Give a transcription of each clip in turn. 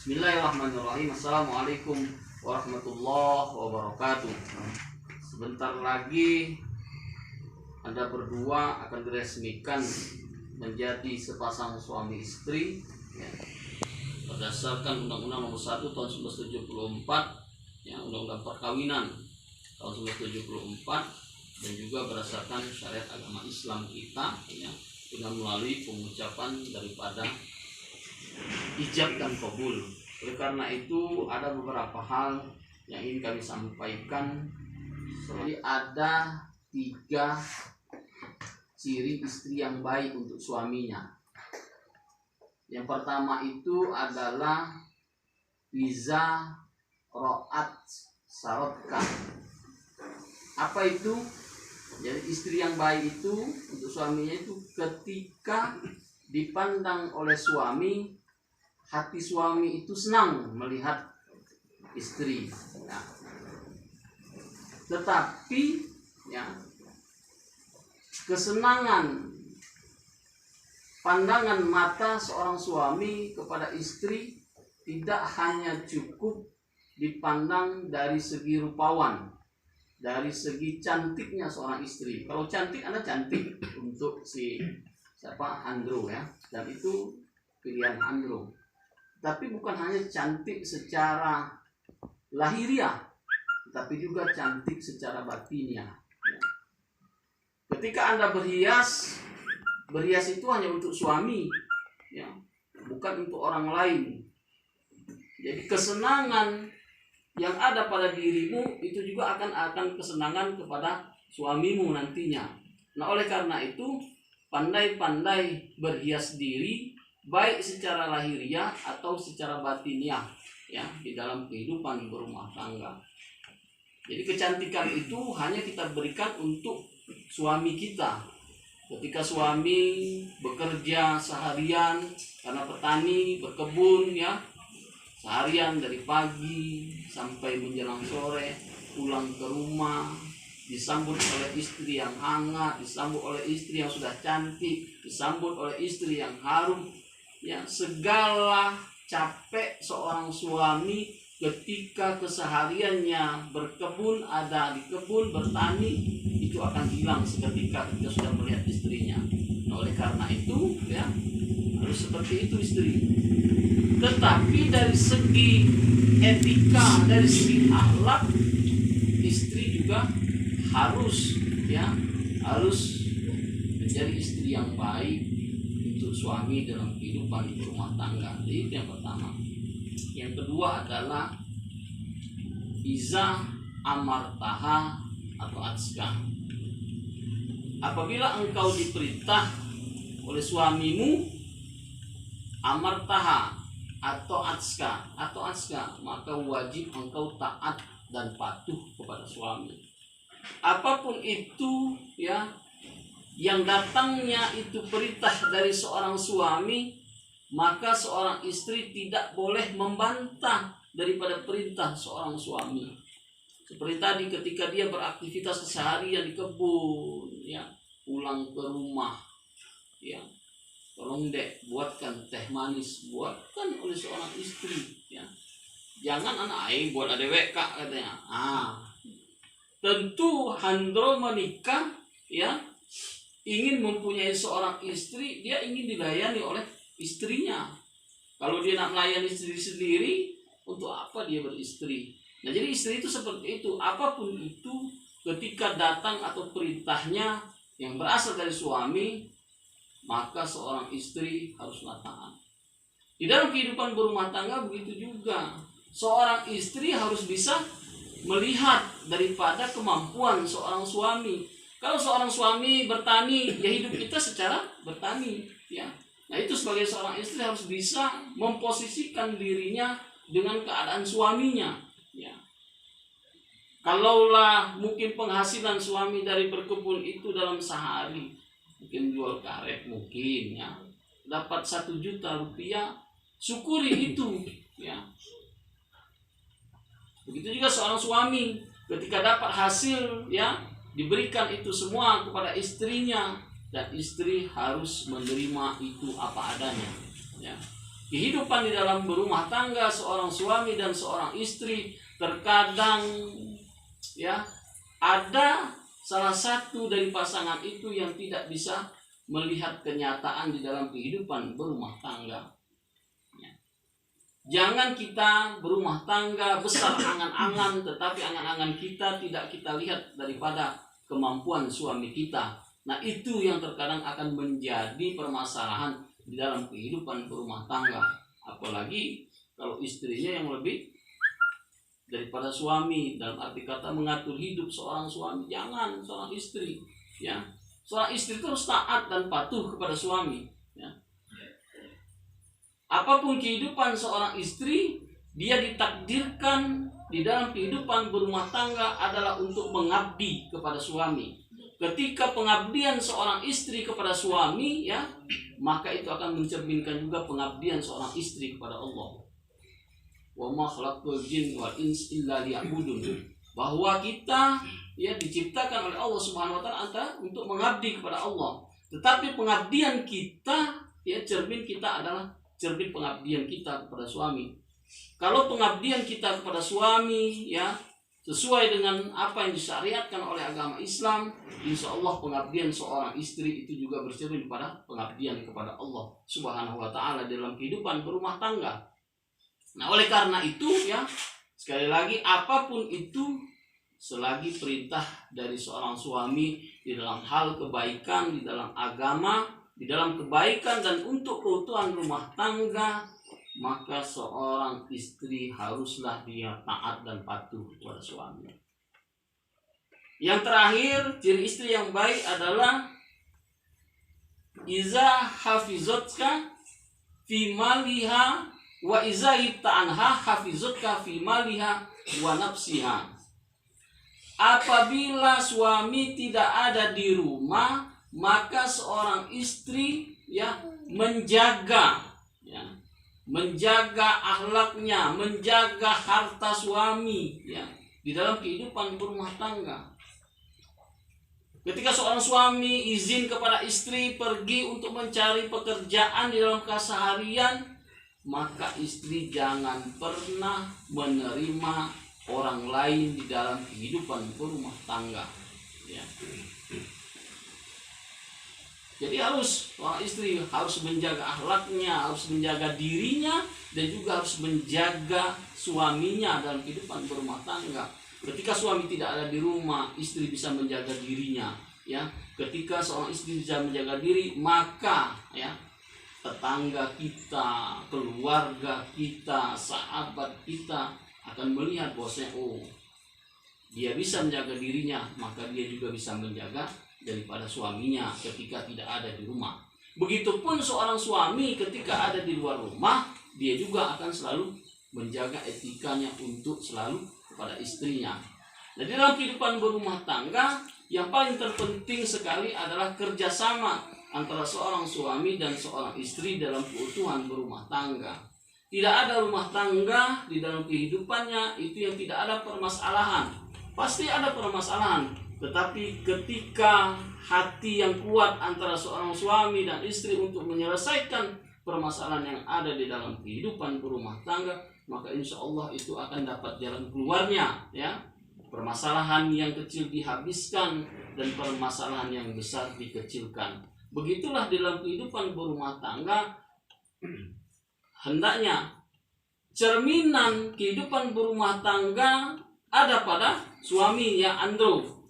Bismillahirrahmanirrahim. Assalamualaikum warahmatullahi wabarakatuh. Sebentar lagi Anda berdua akan diresmikan menjadi sepasang suami istri ya, berdasarkan Undang-Undang Nomor 1 Tahun 1974 ya, Undang-Undang Perkawinan tahun 1974, dan juga berdasarkan syariat agama Islam kita ya, dengan melalui pengucapan daripada ijab dan qabul. Oleh karena itu ada beberapa hal yang ingin kami sampaikan. Jadi ada 3 ciri istri yang baik untuk suaminya. Yang pertama itu adalah iza ro'at sarotka. Apa itu? Jadi istri yang baik itu untuk suaminya itu ketika dipandang oleh suami, hati suami itu senang melihat istri ya. Tetapi ya, kesenangan pandangan mata seorang suami kepada istri tidak hanya cukup dipandang dari segi rupawan, dari segi cantiknya seorang istri. Kalau cantik, Anda cantik untuk si Andro ya, dan itu pilihan Andro. Tapi bukan hanya cantik secara lahiriah, tapi juga cantik secara batiniah. Ketika Anda berhias itu hanya untuk suami, ya, bukan untuk orang lain. Jadi kesenangan yang ada pada dirimu itu juga akan kesenangan kepada suamimu nantinya. Nah, oleh karena itu pandai-pandai berhias diri, baik secara lahiriah atau secara batiniah ya, di dalam kehidupan berumah tangga. Jadi kecantikan itu hanya kita berikan untuk suami kita. Ketika suami bekerja seharian karena petani, berkebun ya, seharian dari pagi sampai menjelang sore, pulang ke rumah disambut oleh istri yang hangat, disambut oleh istri yang sudah cantik, disambut oleh istri yang harum. Ya, segala capek seorang suami ketika kesehariannya berkebun, ada di kebun, bertani, itu akan hilang seketika ketika sudah melihat istrinya. Nah, oleh karena itu ya, harus seperti itu istri. Tetapi dari segi etika, dari segi akhlak, istri juga harus menjadi istri yang baik untuk suami dalam kehidupan rumah tangga. Itu yang pertama. Yang kedua adalah iza amartaha atau atska. Apabila engkau diperintah oleh suamimu amartaha atau atska, maka wajib engkau taat dan patuh kepada suami. Apapun itu ya, yang datangnya itu perintah dari seorang suami, maka seorang istri tidak boleh membantah daripada perintah seorang suami. Seperti tadi ketika dia beraktivitas seharian di kebun ya, pulang ke rumah ya, tolong dek buatkan teh manis, buatkan oleh seorang istri ya. Jangan anak aing buat adewek kak katanya. Tentu Handro menikah ya, ingin mempunyai seorang istri, dia ingin dilayani oleh istrinya. Kalau dia nak melayani istri sendiri, untuk apa dia beristri? Nah, jadi istri itu seperti itu. Apapun itu, ketika datang atau perintahnya yang berasal dari suami, maka seorang istri haruslah taat. Di dalam kehidupan berumah tangga begitu juga. Seorang istri harus bisa melihat daripada kemampuan seorang suami. Kalau seorang suami bertani, ya hidup kita secara bertani ya. Nah, itu sebagai seorang istri harus bisa memposisikan dirinya dengan keadaan suaminya ya. Kalaulah mungkin penghasilan suami dari berkebun itu dalam sehari mungkin jual karet mungkin ya, dapat 1 juta rupiah, syukuri itu ya. Begitu juga seorang suami ketika dapat hasil ya, diberikan itu semua kepada istrinya, dan istri harus menerima itu apa adanya ya. kehidupan di dalam berumah tangga seorang suami dan seorang istri, terkadang ya ada salah satu dari pasangan itu yang tidak bisa melihat kenyataan di dalam kehidupan berumah tangga. Jangan kita berumah tangga besar angan-angan, tetapi angan-angan kita tidak kita lihat daripada kemampuan suami kita. Nah, itu yang terkadang akan menjadi permasalahan di dalam kehidupan berumah tangga. Apalagi kalau istrinya yang lebih daripada suami, dalam arti kata mengatur hidup seorang suami. Jangan, seorang istri ya. Seorang istri terus taat dan patuh kepada suami ya. Apapun kehidupan seorang istri, dia ditakdirkan di dalam kehidupan berumah tangga adalah untuk mengabdi kepada suami. Ketika pengabdian seorang istri kepada suami ya, maka itu akan mencerminkan juga pengabdian seorang istri kepada Allah. Wa ma khalaqtul jinna wal insa illa liya'budun. Bahwa kita ya diciptakan oleh Allah Subhanahu wa taala untuk mengabdi kepada Allah. Tetapi pengabdian kita ya, cermin kita adalah cermin pengabdian kita kepada suami. Kalau pengabdian kita kepada suami ya sesuai dengan apa yang disyariatkan oleh agama Islam, insya Allah pengabdian seorang istri itu juga bercermin pada pengabdian kepada Allah Subhanahu wa taala dalam kehidupan berumah tangga. Nah, oleh karena itu ya, sekali lagi apapun itu selagi perintah dari seorang suami di dalam hal kebaikan, di dalam agama, di dalam kebaikan dan untuk keutuhan rumah tangga, maka seorang istri haruslah dia taat dan patuh kepada suami. Yang terakhir, ciri istri yang baik adalah iza hafizatka fi maliha wa iza ibta'anha hafizatka fi maliha wa nafsiha. Apabila suami tidak ada di rumah, maka seorang istri ya menjaga akhlaknya, menjaga harta suami ya di dalam kehidupan berumah tangga. Ketika seorang suami izin kepada istri pergi untuk mencari pekerjaan di dalam keseharian, maka istri jangan pernah menerima orang lain di dalam kehidupan berumah tangga ya. Jadi seorang istri harus menjaga akhlaknya, harus menjaga dirinya, dan juga harus menjaga suaminya dalam kehidupan berumah tangga. Ketika suami tidak ada di rumah, istri bisa menjaga dirinya. Ya, ketika seorang istri bisa menjaga diri, maka ya tetangga kita, keluarga kita, sahabat kita akan melihat bahwasanya dia bisa menjaga dirinya, maka dia juga bisa menjaga daripada suaminya ketika tidak ada di rumah. Begitupun seorang suami ketika ada di luar rumah, dia juga akan selalu menjaga etikanya untuk selalu kepada istrinya. Nah, dalam kehidupan berumah tangga, yang paling terpenting sekali adalah kerjasama antara seorang suami dan seorang istri dalam keutuhan berumah tangga. Tidak ada rumah tangga di dalam kehidupannya itu yang tidak ada permasalahan. Pasti ada permasalahan. Tetapi ketika hati yang kuat antara seorang suami dan istri untuk menyelesaikan permasalahan yang ada di dalam kehidupan berumah tangga, maka insya Allah itu akan dapat jalan keluarnya ya. Permasalahan yang kecil dihabiskan dan permasalahan yang besar dikecilkan. Begitulah dalam kehidupan berumah tangga. Hendaknya cerminan kehidupan berumah tangga ada pada suami ya Andrew.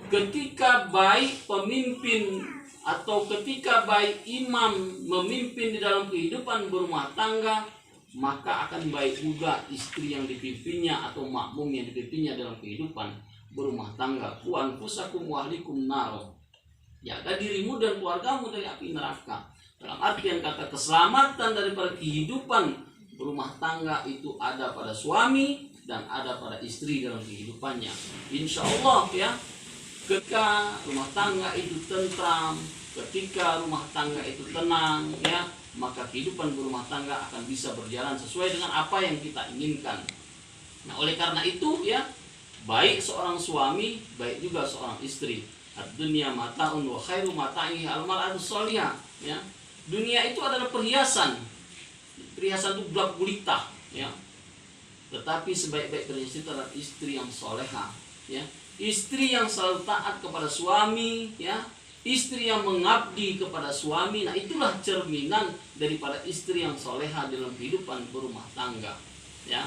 Ketika baik pemimpin atau ketika baik imam memimpin di dalam kehidupan berumah tangga, maka akan baik juga istri yang dipimpinnya atau makmum yang dipimpinnya dalam kehidupan berumah tangga. Qu anfusakum wa ahlikum nar. Jaga dirimu dan keluargamu dari api neraka. Dalam artian kata keselamatan daripada kehidupan berumah tangga itu ada pada suami dan ada pada istri dalam kehidupannya. Insya Allah ya. Ketika rumah tangga itu tentram, ketika rumah tangga itu tenang ya, maka kehidupan berumah tangga akan bisa berjalan sesuai dengan apa yang kita inginkan. Nah, oleh karena itu ya, baik seorang suami, baik juga seorang istri. Ad-dunya mata'un wa khairu mata'ihi al-mar'atu sholihah ya. Dunia itu adalah perhiasan. perhiasan itu gelap gulita, ya. Tetapi sebaik-baik perhiasan itu adalah istri yang soleha, ya. Istri yang selalu taat kepada suami, ya. Istri yang mengabdi kepada suami. Nah, itulah cerminan daripada istri yang soleha dalam kehidupan berumah tangga, ya.